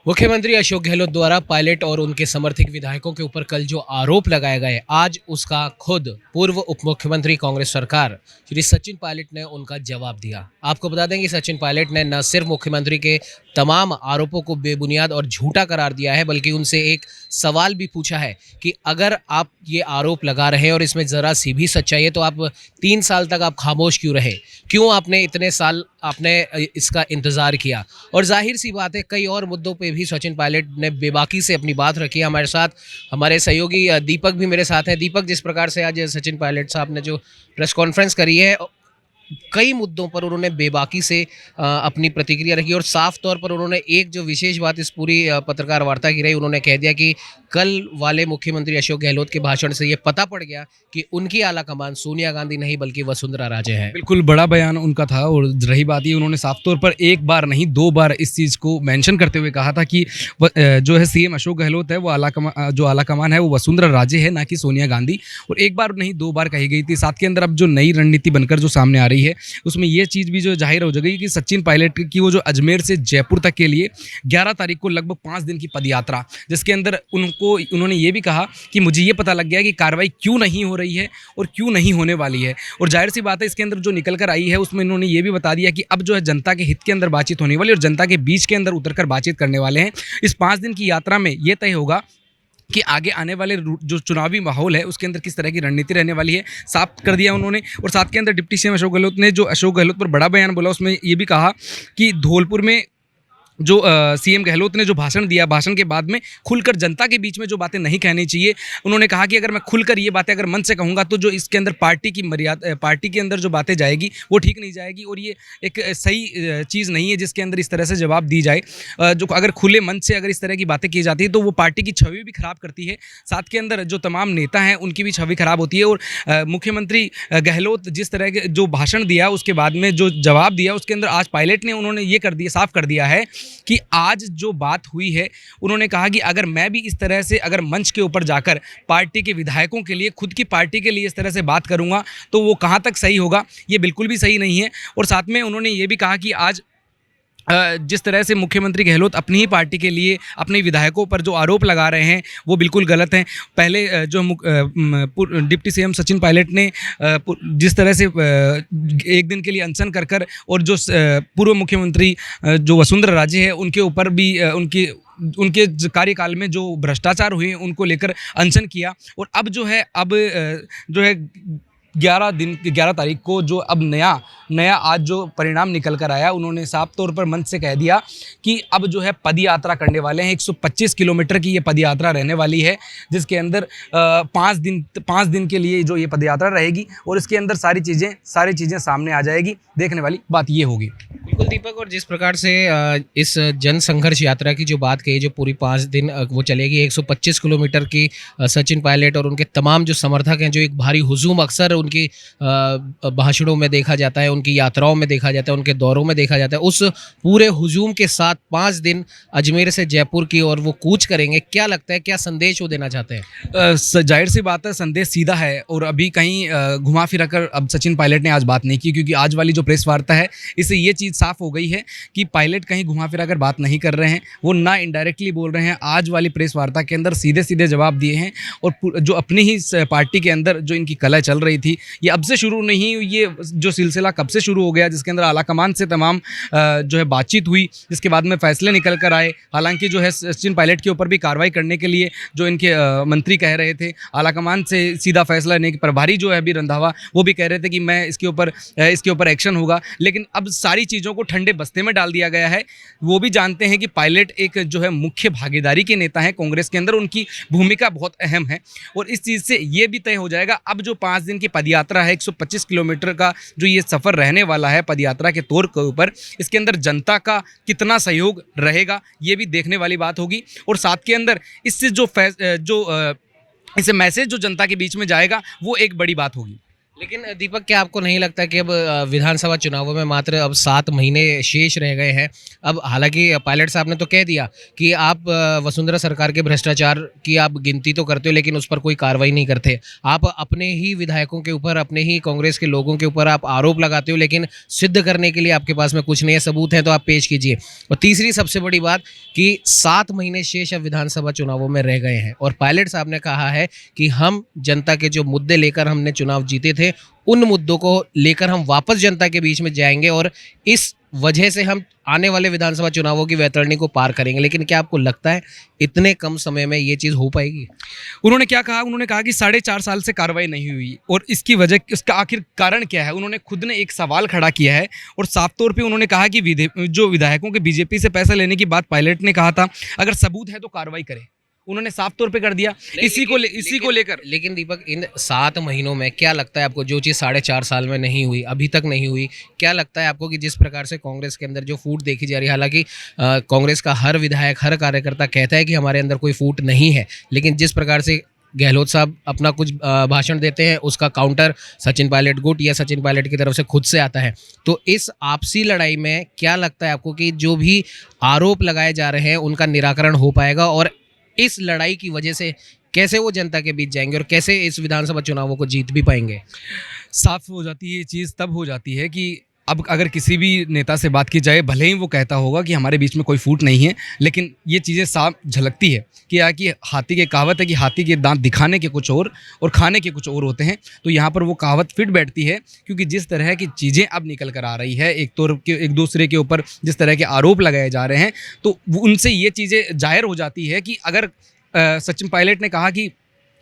मुख्यमंत्री अशोक गहलोत द्वारा पायलट और उनके समर्थक विधायकों के ऊपर कल जो आरोप लगाए गए, आज उसका खुद पूर्व उप मुख्यमंत्री कांग्रेस सरकार श्री सचिन पायलट ने उनका जवाब दिया। आपको बता दें कि सचिन पायलट ने न सिर्फ मुख्यमंत्री के तमाम आरोपों को बेबुनियाद और झूठा करार दिया है, बल्कि उनसे एक सवाल भी पूछा है कि अगर आप ये आरोप लगा रहे हैं और इसमें ज़रा सी भी सच्चाई है तो आप 3 साल तक आप खामोश क्यों रहे, क्यों आपने इतने साल आपने इसका इंतज़ार किया। और जाहिर सी बात है, कई और मुद्दों पे भी सचिन पायलट ने बेबाकी से अपनी बात रखी है। हमारे साथ हमारे सहयोगी दीपक भी मेरे साथ हैं। दीपक, जिस प्रकार से आज सचिन पायलट साहब ने जो प्रेस कॉन्फ्रेंस करी है, कई मुद्दों पर उन्होंने बेबाकी से अपनी प्रतिक्रिया रखी और साफ तौर पर उन्होंने एक जो विशेष बात इस पूरी पत्रकार वार्ता की रही, उन्होंने कह दिया कि कल वाले मुख्यमंत्री अशोक गहलोत के भाषण से ये पता पड़ गया कि उनकी आला कमान सोनिया गांधी नहीं बल्कि वसुंधरा राजे हैं। बिल्कुल बड़ा बयान उनका था। और रही बात ये, उन्होंने साफ तौर पर एक बार नहीं 2 बार इस चीज़ को मेंशन करते हुए कहा था कि जो है सीएम अशोक गहलोत है वो जो आला कमान है वो वसुंधरा राजे है, ना कि सोनिया गांधी। और एक बार नहीं 2 बार कही गई थी। साथ के अंदर अब जो नई रणनीति बनकर जो सामने आ रही है उसमें ये चीज़ भी जो जाहिर हो गई कि सचिन पायलट की वो जो अजमेर से जयपुर तक के लिए 11 तारीख को लगभग 5 दिन की पदयात्रा, जिसके अंदर उन्होंने ये भी कहा कि मुझे ये पता लग गया कि कार्रवाई क्यों नहीं हो रही है और क्यों नहीं होने वाली है। और जाहिर सी बात है, इसके अंदर जो निकल कर आई है उसमें इन्होंने ये भी बता दिया कि अब जो है जनता के हित के अंदर बातचीत होने वाली और जनता के बीच के अंदर उतरकर बातचीत करने वाले हैं। इस 5 दिन की यात्रा में ये तय होगा कि आगे आने वाले जो चुनावी माहौल है उसके अंदर किस तरह की रणनीति रहने वाली है, साफ कर दिया उन्होंने। और साथ के अंदर डिप्टी सीएम अशोक गहलोत ने जो अशोक गहलोत पर बड़ा बयान बोला, उसमें ये भी कहा कि धौलपुर में जो सीएम गहलोत ने जो भाषण दिया, भाषण के बाद में खुलकर जनता के बीच में जो बातें नहीं कहनी चाहिए। उन्होंने कहा कि अगर मैं खुलकर ये बातें अगर मन से कहूँगा तो जो इसके अंदर पार्टी की मर्यादा, पार्टी के अंदर जो बातें जाएगी वो ठीक नहीं जाएगी और ये एक सही चीज़ नहीं है जिसके अंदर इस तरह से जवाब दी जाए। जो अगर खुले मन से अगर इस तरह की बातें की जाती है तो वो पार्टी की छवि भी खराब करती है। साथ के अंदर जो तमाम नेता हैं उनकी भी छवि खराब होती है। और मुख्यमंत्री गहलोत जिस तरह के जो भाषण दिया उसके बाद में जो जवाब दिया उसके अंदर आज पायलट ने उन्होंने ये कर दिया, साफ कर दिया है कि आज जो बात हुई है, उन्होंने कहा कि अगर मैं भी इस तरह से अगर मंच के ऊपर जाकर पार्टी के विधायकों के लिए, खुद की पार्टी के लिए इस तरह से बात करूंगा तो वो कहां तक सही होगा, ये बिल्कुल भी सही नहीं है। और साथ में उन्होंने ये भी कहा कि आज जिस तरह से मुख्यमंत्री गहलोत अपनी ही पार्टी के लिए अपने विधायकों पर जो आरोप लगा रहे हैं वो बिल्कुल गलत हैं। पहले जो डिप्टी सीएम सचिन पायलट ने जिस तरह से एक दिन के लिए अनशन कर कर और जो पूर्व मुख्यमंत्री जो वसुंधरा राजे है उनके ऊपर भी उनके कार्यकाल में जो भ्रष्टाचार हुए उनको लेकर अनशन किया। और अब जो है 11 तारीख को जो अब नया आज जो परिणाम निकल कर आया, उन्होंने साफ तौर पर मंच से कह दिया कि अब जो है पदयात्रा करने वाले हैं। 125 किलोमीटर की ये पदयात्रा रहने वाली है, जिसके अंदर 5 दिन के लिए जो ये पदयात्रा रहेगी और इसके अंदर सारी चीज़ें सामने आ जाएगी। देखने वाली बात ये होगी। बिल्कुल दीपक, और जिस प्रकार से इस जन संघर्ष यात्रा की जो बात कही, जो पूरी 5 दिन वो चलेगी, 125 किलोमीटर की सचिन पायलट और उनके तमाम जो समर्थक हैं, जो एक भारी हुजूम अक्सर उनकी भाषणों में देखा जाता है, उनकी यात्राओं में देखा जाता है, उनके दौरों में देखा जाता है, उस पूरे हुजूम के साथ 5 दिन अजमेर से जयपुर की और वो कूच करेंगे। क्या लगता है, क्या संदेश वो देना चाहते हैं? जाहिर सी बात है, संदेश सीधा है और अभी कहीं घुमा फिरा कर अब सचिन पायलट ने आज बात नहीं की, क्योंकि आज वाली जो प्रेस वार्ता है इससे ये चीज़ साफ हो गई है कि पायलट कहीं घुमा फिरा कर बात नहीं कर रहे हैं, वो ना इनडायरेक्टली बोल रहे हैं। आज वाली प्रेस वार्ता के अंदर सीधे जवाब दिए हैं और जो अपनी ही पार्टी के अंदर जो इनकी कलह चल रही थी, ये अब से शुरू नहीं हुई, ये जो सिलसिला कब से शुरू हो गया, जिसके अंदर आला कमान से तमाम जो है बातचीत हुई, जिसके बाद में फैसले निकल कर आए। हालांकि जो है सचिन पायलट के ऊपर भी कार्रवाई करने के लिए जो इनके मंत्री कह रहे थे, आला कमान से सीधा फैसला लेने के प्रभारी जो है अभी रंधावा, वो भी कह रहे थे कि मैं इसके ऊपर एक्शन होगा। लेकिन अब सारी चीज़ों को ठंडे बस्ते में डाल दिया गया है। वो भी जानते हैं कि पायलट एक जो है मुख्य भागीदारी के नेता हैं कांग्रेस के अंदर, उनकी भूमिका बहुत अहम है और इस चीज़ से ये भी तय हो जाएगा। अब जो 5 दिन की पदयात्रा है, 125 किलोमीटर का जो ये सफ़र रहने वाला है पदयात्रा के तौर के ऊपर, इसके अंदर जनता का कितना सहयोग रहेगा ये भी देखने वाली बात होगी। और साथ के अंदर इससे इससे मैसेज जो जनता के बीच में जाएगा वो एक बड़ी बात होगी। लेकिन दीपक, क्या आपको नहीं लगता कि अब विधानसभा चुनावों में मात्र अब 7 महीने शेष रह गए हैं? अब हालांकि पायलट साहब ने तो कह दिया कि आप वसुंधरा सरकार के भ्रष्टाचार की आप गिनती तो करते हो, लेकिन उस पर कोई कार्रवाई नहीं करते। आप अपने ही विधायकों के ऊपर, अपने ही कांग्रेस के लोगों के ऊपर आप आरोप लगाते हो, लेकिन सिद्ध करने के लिए आपके पास में कुछ नहीं है, सबूत है तो आप पेश कीजिए। और तीसरी सबसे बड़ी बात कि 7 महीने शेष अब विधानसभा चुनावों में रह गए हैं और पायलट साहब ने कहा है कि हम जनता के जो मुद्दे लेकर हमने चुनाव जीते थे, उन मुद्दों को लेकर हम वापस जनता के बीच में जाएंगे और इस वजह से हम आने वाले विधानसभा चुनावों की वैतरणी को पार करेंगे। लेकिन क्या आपको लगता है इतने कम समय में ये चीज़ हो पाएगी? उन्होंने क्या कहा? उन्होंने कहा कि 4.5 साल से कार्रवाई नहीं हुई और इसकी वजह, इसका आखिर कारण क्या है? उन्होंने खुद ने एक सवाल खड़ा किया है और साफ तौर पे उन्होंने कहा कि जो विधायकों के बीजेपी से पैसा लेने की बात पायलट ने कहा था, अगर सबूत है तो कार्रवाई करें। उन्होंने साफ तौर पे कर दिया। इसी को लेकर लेकिन दीपक, इन 7 महीनों में क्या लगता है आपको, जो चीज़ 4.5 साल में नहीं हुई, अभी तक नहीं हुई, क्या लगता है आपको कि जिस प्रकार से कांग्रेस के अंदर जो फूट देखी जा रही है, हालांकि कांग्रेस का हर विधायक, हर कार्यकर्ता कहता है कि हमारे अंदर कोई फूट नहीं है, लेकिन जिस प्रकार से गहलोत साहब अपना कुछ भाषण देते हैं, उसका काउंटर सचिन पायलट गुट या सचिन पायलट की तरफ से खुद से आता है, तो इस आपसी लड़ाई में क्या लगता है आपको कि जो भी आरोप लगाए जा रहे हैं उनका निराकरण हो पाएगा और इस लड़ाई की वजह से कैसे वो जनता के बीच जाएंगे और कैसे इस विधानसभा चुनावों को जीत भी पाएंगे? साफ हो जाती है ये चीज़ तब हो जाती है कि अब अगर किसी भी नेता से बात की जाए, भले ही वो कहता होगा कि हमारे बीच में कोई फूट नहीं है, लेकिन ये चीज़ें साफ झलकती है कि हाथी की कहावत है कि हाथी के दांत दिखाने के कुछ और खाने के कुछ और होते हैं। तो यहाँ पर वो कहावत फिट बैठती है, क्योंकि जिस तरह की चीज़ें अब निकल कर आ रही है, एक दूसरे के ऊपर जिस तरह के आरोप लगाए जा रहे हैं, तो उनसे ये चीज़ें जाहिर हो जाती है कि अगर सचिन पायलट ने कहा कि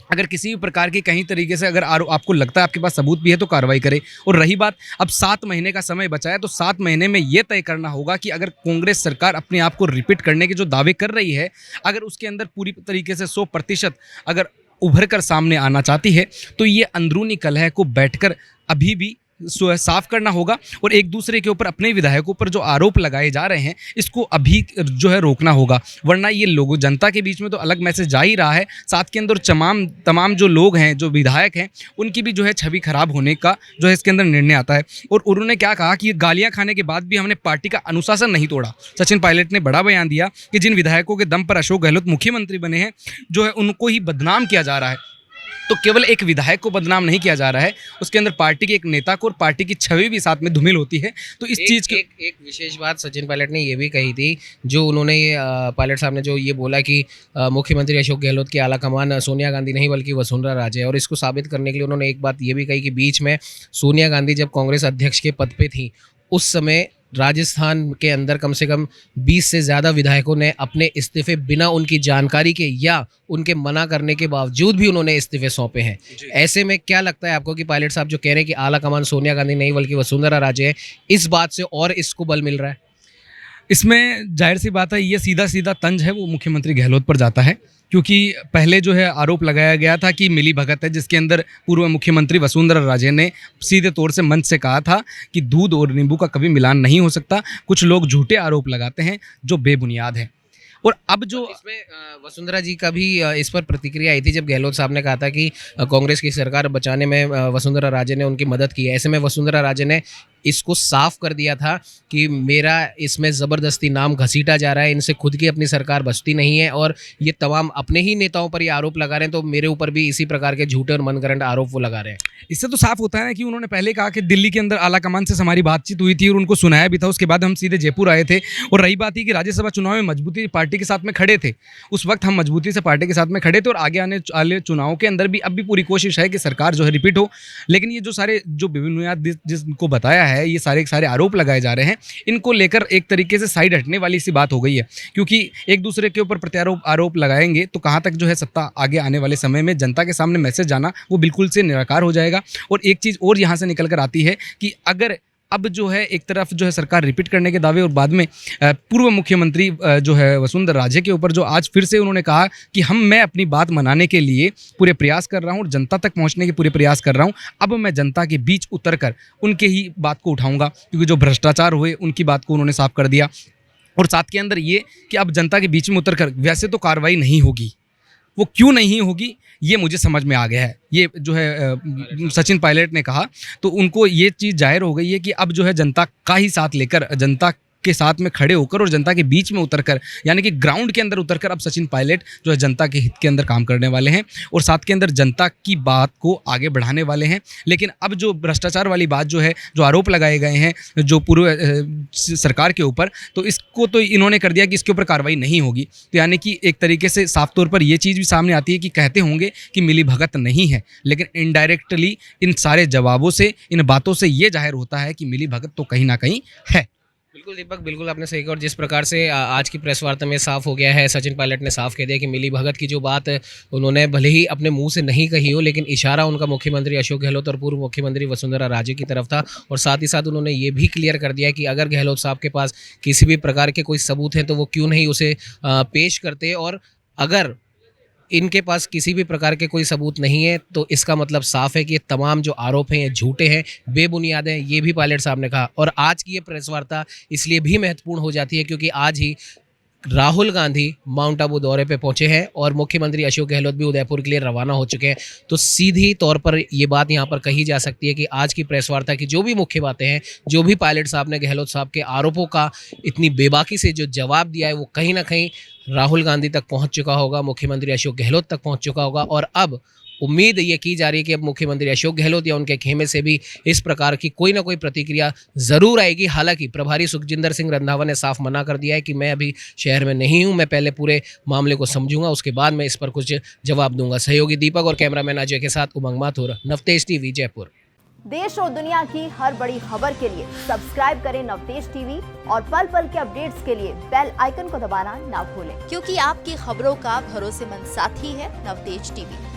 अगर किसी भी प्रकार की कहीं तरीके से अगर आपको लगता है आपके पास सबूत भी है तो कार्रवाई करें। और रही बात, अब 7 महीने का समय बचा है, तो 7 महीने में ये तय करना होगा कि अगर कांग्रेस सरकार अपने आप को रिपीट करने के जो दावे कर रही है, अगर उसके अंदर पूरी तरीके से 100% अगर उभर कर सामने आना चाहती है, तो ये अंदरूनी कलह को बैठकर अभी भी साफ करना होगा और एक दूसरे के ऊपर, अपने विधायकों पर जो आरोप लगाए जा रहे हैं, इसको अभी जो है रोकना होगा। वरना ये लोगों, जनता के बीच में तो अलग मैसेज जा ही रहा है, साथ के अंदर तमाम जो लोग हैं, जो विधायक हैं, उनकी भी जो है छवि खराब होने का जो है इसके अंदर निर्णय आता है। और उन्होंने क्या कहा कि गालियाँ खाने के बाद भी हमने पार्टी का अनुशासन नहीं तोड़ा। सचिन पायलट ने बड़ा बयान दिया कि जिन विधायकों के दम पर अशोक गहलोत मुख्यमंत्री बने हैं, जो है उनको ही बदनाम किया जा रहा है। तो केवल एक विधायक को बदनाम नहीं किया जा रहा है, उसके अंदर पार्टी के एक नेता को और पार्टी की छवि भी साथ में धूमिल होती है। तो इस चीज़ की एक विशेष बात सचिन पायलट ने ये भी कही थी, जो उन्होंने ये पायलट साहब ने जो ये बोला कि मुख्यमंत्री अशोक गहलोत की आलाकमान सोनिया गांधी नहीं बल्कि वसुंधरा राजे है। और इसको साबित करने के लिए उन्होंने एक बात ये भी कही कि बीच में सोनिया गांधी जब कांग्रेस अध्यक्ष के पद पे थी, उस समय राजस्थान के अंदर कम से कम 20 से ज़्यादा विधायकों ने अपने इस्तीफे बिना उनकी जानकारी के या उनके मना करने के बावजूद भी उन्होंने इस्तीफे सौंपे हैं। ऐसे में क्या लगता है आपको कि पायलट साहब जो कह रहे हैं कि आला कमान सोनिया गांधी नहीं बल्कि वसुंधरा राजे है, इस बात से और इसको बल मिल रहा है? इसमें जाहिर सी बात है, ये सीधा तंज है वो मुख्यमंत्री गहलोत पर जाता है, क्योंकि पहले जो है आरोप लगाया गया था कि मिली भगत है, जिसके अंदर पूर्व मुख्यमंत्री वसुंधरा राजे ने सीधे तौर से मंच से कहा था कि दूध और नींबू का कभी मिलान नहीं हो सकता। कुछ लोग झूठे आरोप लगाते हैं जो बेबुनियाद है। और अब जो इसमें वसुंधरा जी का भी इस पर प्रतिक्रिया आई थी, जब गहलोत साहब ने कहा था कि कांग्रेस की सरकार बचाने में वसुंधरा राजे ने उनकी मदद की है। ऐसे में वसुंधरा राजे ने इसको साफ कर दिया था कि मेरा इसमें ज़बरदस्ती नाम घसीटा जा रहा है, इनसे खुद की अपनी सरकार बचती नहीं है और ये तमाम अपने ही नेताओं पर ये आरोप लगा रहे हैं, तो मेरे ऊपर भी इसी प्रकार के झूठे और मनगढ़ंत आरोप वो लगा रहे हैं। इससे तो साफ होता है ना कि उन्होंने पहले कहा कि दिल्ली के अंदर आला कमान से हमारी बातचीत हुई थी और उनको सुनाया भी था, उसके बाद हम सीधे जयपुर आए थे। और रही बात ही कि राज्यसभा चुनाव में मजबूती पार्टी के साथ में खड़े थे, उस वक्त हम मजबूती से पार्टी के साथ में खड़े थे और आगे आने वाले चुनावों के अंदर भी अब भी पूरी कोशिश है कि सरकार जो है रिपीट हो। लेकिन ये जो सारे जो बेबुनियाद जिनको बताया है, ये सारे आरोप लगाए जा रहे हैं, इनको लेकर एक तरीके से साइड हटने वाली सी बात हो गई है, क्योंकि एक दूसरे के ऊपर प्रत्यारोप आरोप लगाएंगे तो कहाँ तक जो है सत्ता आगे आने वाले समय में जनता के सामने मैसेज जाना वो बिल्कुल से निराकार हो जाएगा। और एक चीज़ और यहाँ से निकल कर आती है कि अगर अब जो है एक तरफ जो है सरकार रिपीट करने के दावे और बाद में पूर्व मुख्यमंत्री जो है वसुंधरा राजे के ऊपर जो आज फिर से उन्होंने कहा कि मैं अपनी बात मनाने के लिए पूरे प्रयास कर रहा हूं और जनता तक पहुंचने के पूरे प्रयास कर रहा हूं, अब मैं जनता के बीच उतरकर उनके ही बात को उठाऊंगा, क्योंकि जो भ्रष्टाचार हुए उनकी बात को उन्होंने साफ कर दिया। और साथ के अंदर ये कि अब जनता के बीच में उतरकर वैसे तो कार्रवाई नहीं होगी, वो क्यों नहीं होगी ये मुझे समझ में आ गया है। ये जो है सचिन पायलट ने कहा तो उनको ये चीज़ जाहिर हो गई है कि अब जो है जनता का ही साथ लेकर, जनता के साथ में खड़े होकर और जनता के बीच में उतरकर, यानी कि ग्राउंड के अंदर उतरकर अब सचिन पायलट जो है जनता के हित के अंदर काम करने वाले हैं और साथ के अंदर जनता की बात को आगे बढ़ाने वाले हैं। लेकिन अब जो भ्रष्टाचार वाली बात जो है, जो आरोप लगाए गए हैं जो पूर्व सरकार के ऊपर, तो इसको तो इन्होंने कर दिया कि इसके ऊपर कार्रवाई नहीं होगी। तो यानी कि एक तरीके से साफ तौर पर ये चीज़ भी सामने आती है कि कहते होंगे कि मिली भगत नहीं है, लेकिन इनडायरेक्टली इन सारे जवाबों से, इन बातों से ये जाहिर होता है कि मिली भगत तो कहीं ना कहीं है। बिल्कुल दीपक, बिल्कुल आपने सही कहा। और जिस प्रकार से आज की प्रेस वार्ता में साफ हो गया है, सचिन पायलट ने साफ कह दिया कि मिली भगत की जो बात उन्होंने भले ही अपने मुंह से नहीं कही हो, लेकिन इशारा उनका मुख्यमंत्री अशोक गहलोत और पूर्व मुख्यमंत्री वसुंधरा राजे की तरफ था। और साथ ही साथ उन्होंने ये भी क्लियर कर दिया कि अगर गहलोत साहब के पास किसी भी प्रकार के कोई सबूत हैं तो वो क्यों नहीं उसे पेश करते, और अगर इनके पास किसी भी प्रकार के कोई सबूत नहीं है तो इसका मतलब साफ है कि ये तमाम जो आरोप हैं ये झूठे हैं, बेबुनियाद हैं। ये भी पायलट साहब ने कहा। और आज की ये प्रेस वार्ता इसलिए भी महत्वपूर्ण हो जाती है क्योंकि आज ही राहुल गांधी माउंट आबू दौरे पे पहुंचे हैं और मुख्यमंत्री अशोक गहलोत भी उदयपुर के लिए रवाना हो चुके हैं। तो सीधी तौर पर ये बात यहाँ पर कही जा सकती है कि आज की प्रेस वार्ता की जो भी मुख्य बातें हैं, जो भी पायलट साहब ने गहलोत साहब के आरोपों का इतनी बेबाकी से जो जवाब दिया है, वो कहीं ना कहीं राहुल गांधी तक पहुँच चुका होगा, मुख्यमंत्री अशोक गहलोत तक पहुँच चुका होगा। और अब उम्मीद ये की जा रही है कि अब मुख्यमंत्री अशोक गहलोत या उनके खेमे से भी इस प्रकार की कोई ना कोई प्रतिक्रिया ज़रूर आएगी। हालांकि प्रभारी सुखजिंदर सिंह रंधावा ने साफ मना कर दिया है कि मैं अभी शहर में नहीं हूं, मैं पहले पूरे मामले को समझूंगा, उसके बाद मैं इस पर कुछ जवाब दूंगा। सहयोगी दीपक और कैमरामैन अजय के साथ उमंग माथुर, नवतेज टीवी, जयपुर। देश और दुनिया की हर बड़ी खबर के लिए सब्सक्राइब करें नवतेज टीवी और पल पल के अपडेट्स के लिए बेल आइकन को दबाना ना भूलें, क्योंकि आपकी खबरों का भरोसेमंद साथी है नवतेज टीवी।